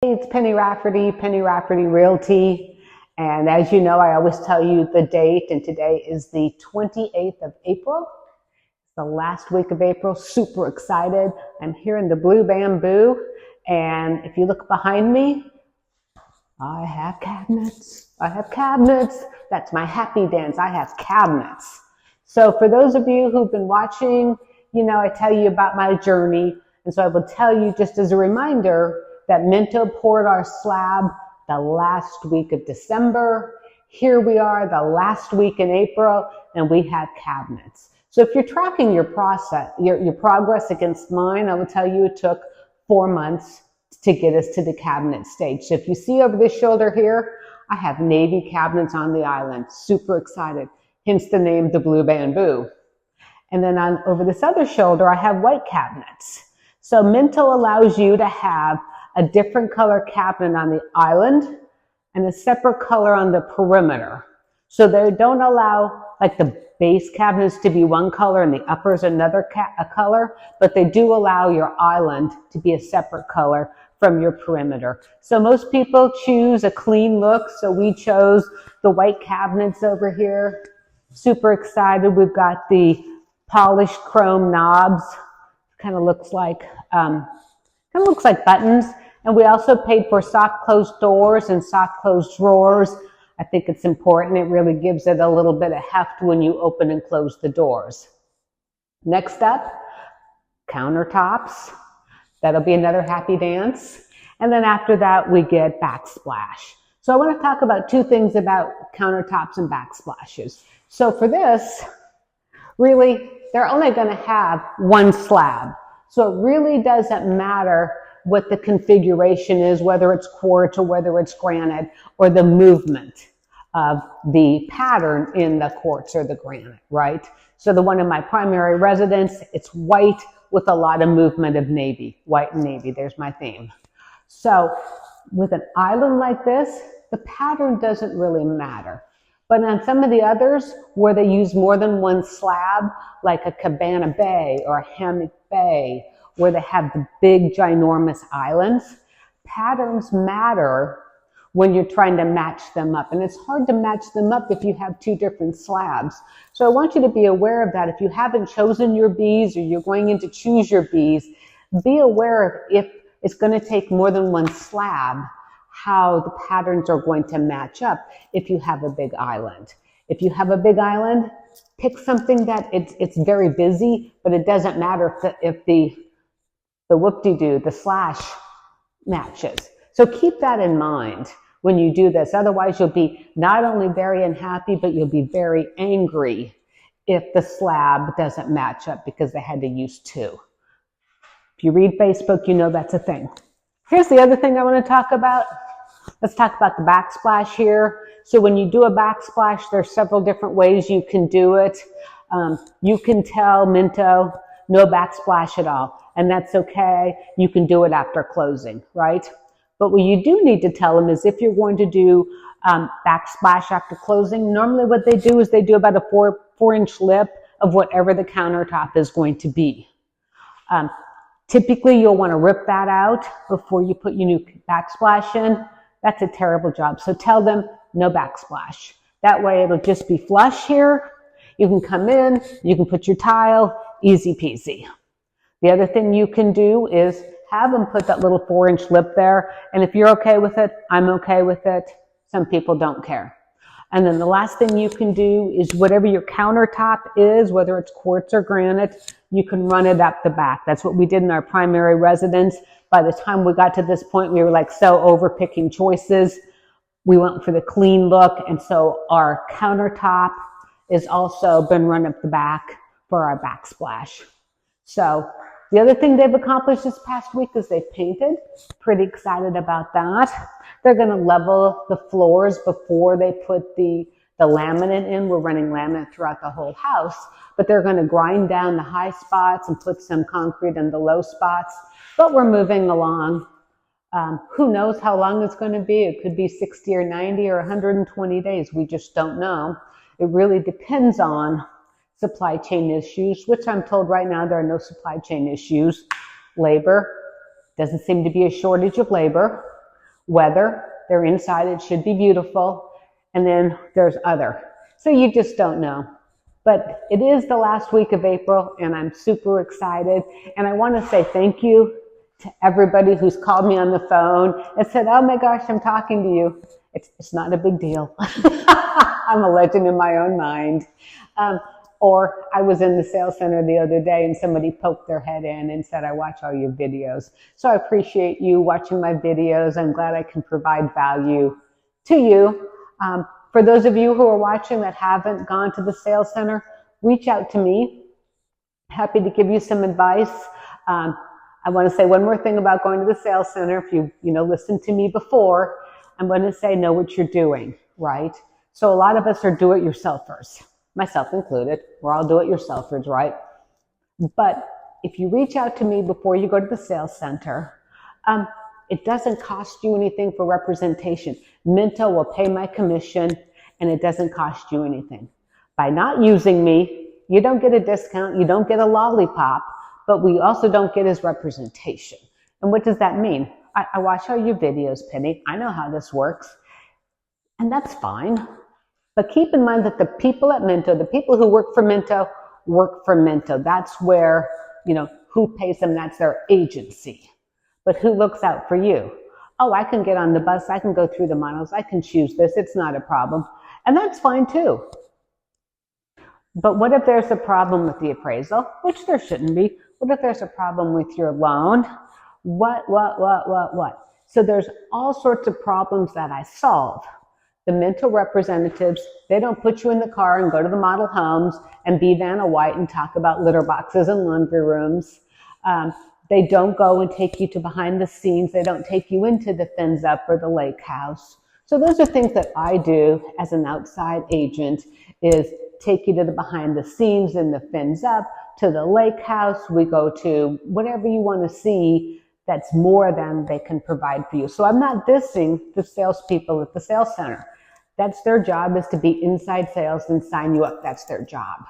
Hey, it's Penny Rafferty, Penny Rafferty Realty. And as you know, I always tell you the date, and today is the 28th of April. It's the last week of April. Super excited. I'm here in the Blue Bamboo. And if you look behind me, I have cabinets. I have cabinets. That's my happy dance. I have cabinets. So for those of you who've been watching, you know, I tell you about my journey. And so I will tell you just as a reminder that Minto poured our slab the last week of December. Here we are the last week in April, and we have cabinets. So if you're tracking your process, your progress against mine, I will tell you it took 4 months to get us to the cabinet stage. So if you see over this shoulder here, I have navy cabinets on the island. Super excited. Hence the name, the Blue Bamboo. And then on over this other shoulder, I have white cabinets. So Minto allows you to have a different color cabinet on the island and a separate color on the perimeter. So they don't allow like the base cabinets to be one color and the uppers another color, but they do allow your island to be a separate color from your perimeter. So most people choose a clean look. So we chose the white cabinets over here. Super excited. We've got the polished chrome knobs. Kind of looks like buttons. And we also paid for soft closed doors and soft closed drawers. I think it's important. It really gives it a little bit of heft when you open and close the doors. Next up, countertops. That'll be another happy dance. And then after that, we get backsplash. So I want to talk about two things about countertops and backsplashes. So for this, really, they're only going to have one slab. So it really doesn't matter what the configuration is, whether it's quartz or whether it's granite, or the movement of the pattern in the quartz or the granite, right? So the one in my primary residence, it's white with a lot of movement of navy, white and navy. There's my theme. So with an island like this, the pattern doesn't really matter. But on some of the others where they use more than one slab, like a cabana bay or a hammock bay, where they have the big ginormous islands, patterns matter when you're trying to match them up. And it's hard to match them up if you have two different slabs. So I want you to be aware of that. If you haven't chosen your bees or you're going in to choose your bees, be aware of if it's going to take more than one slab, how the patterns are going to match up if you have a big island. If you have a big island, pick something that it's very busy, but it doesn't matter if the whoop-de-doo, the slash matches. So keep that in mind when you do this. Otherwise, you'll be not only very unhappy, but you'll be very angry if the slab doesn't match up because they had to use two. If you read Facebook, you know that's a thing. Here's the other thing I want to talk about. Let's talk about the backsplash here. So when you do a backsplash, there's several different ways you can do it. You can tell Minto, no backsplash at all. And that's okay. You can do it after closing, right? But what you do need to tell them is if you're going to do backsplash after closing, normally what they do is they do about a four inch lip of whatever the countertop is going to be. Typically, you'll want to rip that out before you put your new backsplash in. That's a terrible job. So tell them no backsplash. That way it'll just be flush here. You can come in, you can put your tile, easy peasy. The other thing you can do is have them put that little 4-inch lip there. And if you're okay with it, I'm okay with it. Some people don't care. And then the last thing you can do is whatever your countertop is, whether it's quartz or granite, you can run it up the back. That's what we did in our primary residence. By the time we got to this point, we were like so over picking choices. We went for the clean look. And so our countertop is also been run up the back for our backsplash. So the other thing they've accomplished this past week is they've painted. Pretty excited about that. They're going to level the floors before they put the laminate in. We're running laminate throughout the whole house, but they're going to grind down the high spots and put some concrete in the low spots. But we're moving along. Who knows how long it's going to be? It could be 60 or 90 or 120 days. We just don't know. It really depends on supply chain issues, which I'm told right now there are no supply chain issues. Labor, doesn't seem to be a shortage of labor. weather. They're inside, it should be beautiful. And then there's other. So you just don't know. But it is the last week of April, and I'm super excited. And I want to say thank you to everybody who's called me on the phone and said, oh my gosh, I'm talking to you. It's not a big deal. I'm a legend in my own mind. Or I was in the sales center the other day and somebody poked their head in and said, I watch all your videos. So I appreciate you watching my videos. I'm glad I can provide value to you. For those of you who are watching that haven't gone to the sales center, reach out to me. Happy to give you some advice. I want to say one more thing about going to the sales center. If you listened to me before, I'm going to say know what you're doing, right? So a lot of us are do-it-yourselfers, myself included. We're all do-it-yourselfers, right? But if you reach out to me before you go to the sales center, it doesn't cost you anything for representation. Minto will pay my commission, and it doesn't cost you anything. By not using me, you don't get a discount, you don't get a lollipop, but we also don't get his representation. And what does that mean? I watch all your videos, Penny. I know how this works. And that's fine. But keep in mind that the people at Minto, the people who work for Minto. That's where, who pays them, that's their agency. But who looks out for you? Oh, I can get on the bus. I can go through the models. I can choose this. It's not a problem. And that's fine too. But what if there's a problem with the appraisal? Which there shouldn't be. What if there's a problem with your loan? What? So there's all sorts of problems that I solve. The Minto representatives, they don't put you in the car and go to the model homes and be Vanna White and talk about litter boxes and laundry rooms. They don't go and take you to behind the scenes. They don't take you into the Fins Up or the lake house. So those are things that I do as an outside agent, is take you to the behind the scenes in the Fins Up, to the lake house. We go to whatever you want to see that's more than they can provide for you. So I'm not dissing the salespeople at the sales center. That's their job, is to be inside sales and sign you up. That's their job.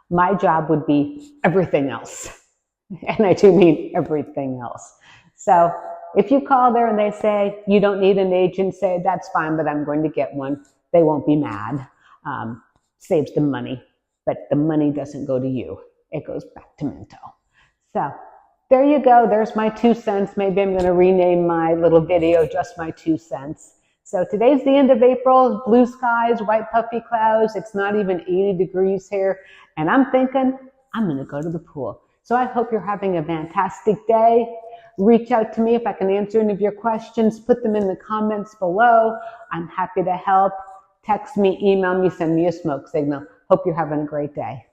My job would be everything else. And I do mean everything else. So if you call there and they say, you don't need an agent, say, that's fine, but I'm going to get one. They won't be mad. Saves them money, but the money doesn't go to you. It goes back to Minto. So there you go. There's my 2 cents. Maybe I'm going to rename my little video just my 2 cents. So today's the end of April. Blue skies, white puffy clouds. It's not even 80 degrees here. And I'm thinking I'm going to go to the pool. So I hope you're having a fantastic day. Reach out to me if I can answer any of your questions. Put them in the comments below. I'm happy to help. Text me, email me, send me a smoke signal. Hope you're having a great day.